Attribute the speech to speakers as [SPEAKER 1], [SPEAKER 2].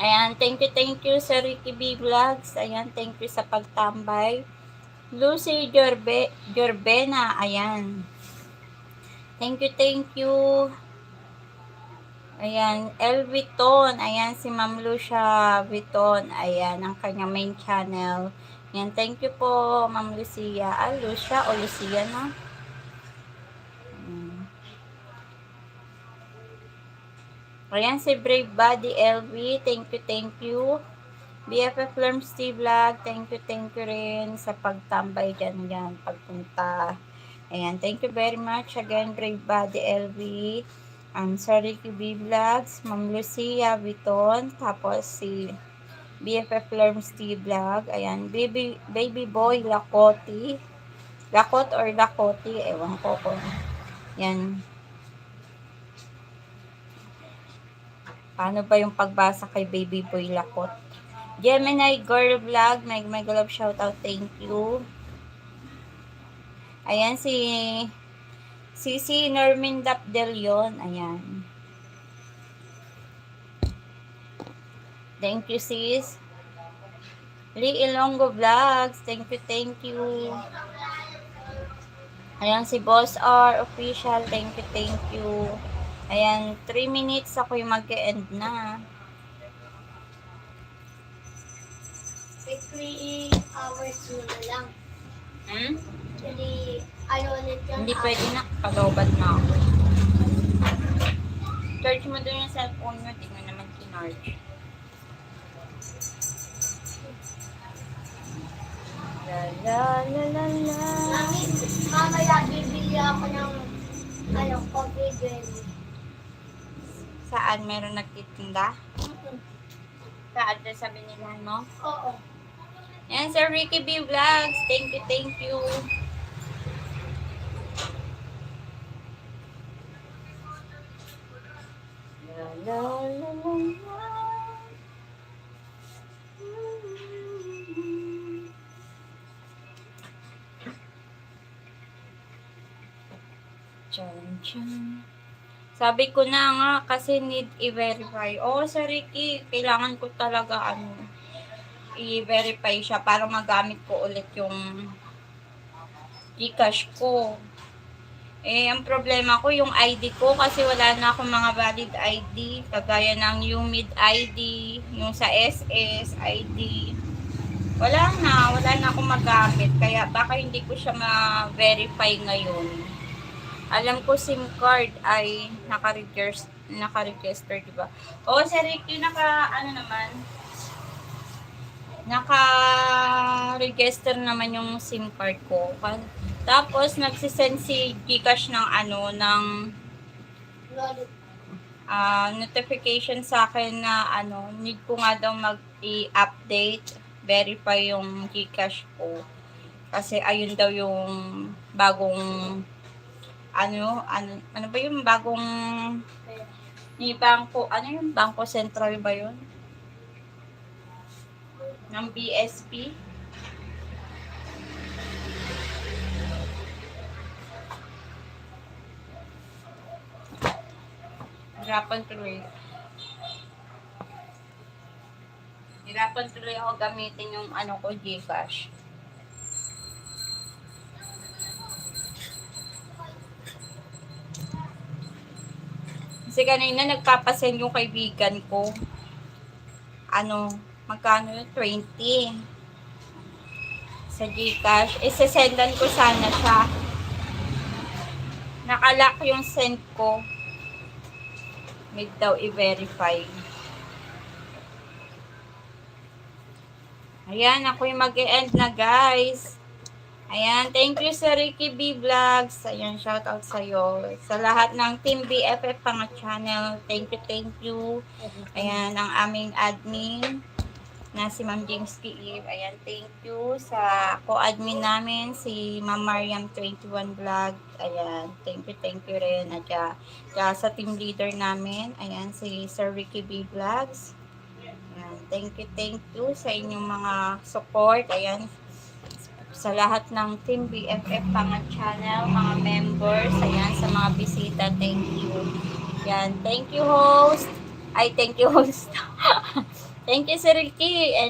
[SPEAKER 1] Ayan, thank you sa Ricky B Vlogs. Ayan, thank you sa pagtambay. Lucy Jorbena, ayan. Thank you. Ayan, El Viton. Ayan, si Ma'am Lucia Viton. Ayan, ang kanyang main channel. Ayan, thank you po, Ma'am Lucia. Ah, Lucia o Lucia na? Ayan, si Brave Body LV. Thank you. BFF Lerms T Vlog, thank you rin sa pagtambay dyan, pagpunta. Ayan, thank you very much again, Brave Body LV. Sorry B Vlogs, Ma'am Lucia Viton, tapos si BFF Lerms T Vlog. Ayan, baby boy Lakoti. Lakot or Lakoti, ewan ko po. Yan. Paano ba yung pagbasa kay baby boy Lakot? Gemini Girl Vlog, may love shoutout, thank you. Ayan, si Normin Dapdel yun. Ayan. Thank you, sis. Lee Ilonggo Vlogs, thank you. Ayan, si Boss R Official, thank you. Ayan, 3 minutes ako yung mag-end na.
[SPEAKER 2] 3 hours muna lang.
[SPEAKER 1] Hindi,
[SPEAKER 2] ulit yan.
[SPEAKER 1] Hindi pwede na, kalobad na ako. Charge mo doon yung cellphone mo, di mo naman kinarge. La.
[SPEAKER 2] Mamaya bibili ako ng coffee jelly.
[SPEAKER 1] Saan meron nagtitinda? Sa address sa binilan mo?
[SPEAKER 2] Oo.
[SPEAKER 1] Yan, Sir Ricky B Vlogs. Thank you. La. Chan. Sabi ko na nga, kasi need i-verify. Oo, Sir Ricky, kailangan ko talaga i-verify siya para magamit ko ulit yung Gcash ko. Ang problema ko, yung ID ko, kasi wala na akong mga valid ID, kagaya ng UMID ID, yung sa SS ID. Wala na akong magamit, kaya baka hindi ko siya ma-verify ngayon. Alam ko SIM card ay naka-register, diba? Oo, Sir Ricky, naka-register naman yung SIM card ko. Tapos, nagsisend si Gcash ng notification sa akin na need ko nga daw mag-i-update, verify yung Gcash ko. Kasi ayun daw yung bagong ano ba yung bagong ni bangko, yung Bangko Sentral ba yun? Ng BSP. Hirapan tuloy ako gamitin yung Gcash. Kasi kanina nagpapasend yung kaibigan ko. Magkano yun? 20. Sa Gcash. Sesendan ko sana siya. Nakalock yung send ko. Need daw i-verify. Ayan, ako yung mag-e-end na, guys. Ayan, thank you sa Ricky B Vlogs. Ayan, shout out sa'yo. Sa lahat ng Team BFF pang channel, thank you. Ayan, ang aming admin na si Ma'am James Kiib. Ayan, thank you sa co-admin namin, si Ma'am Mariam 21 Vlog. Ayan, thank you rin. At sa team leader namin, ayan, si Sir Ricky B Vlogs. Ayan, thank you sa inyong mga support. Ayan, sa lahat ng Team BFF pang channel, mga members, ayan, sa mga bisita, thank you. Yan, thank you host. Thank you, Sir Ricky. And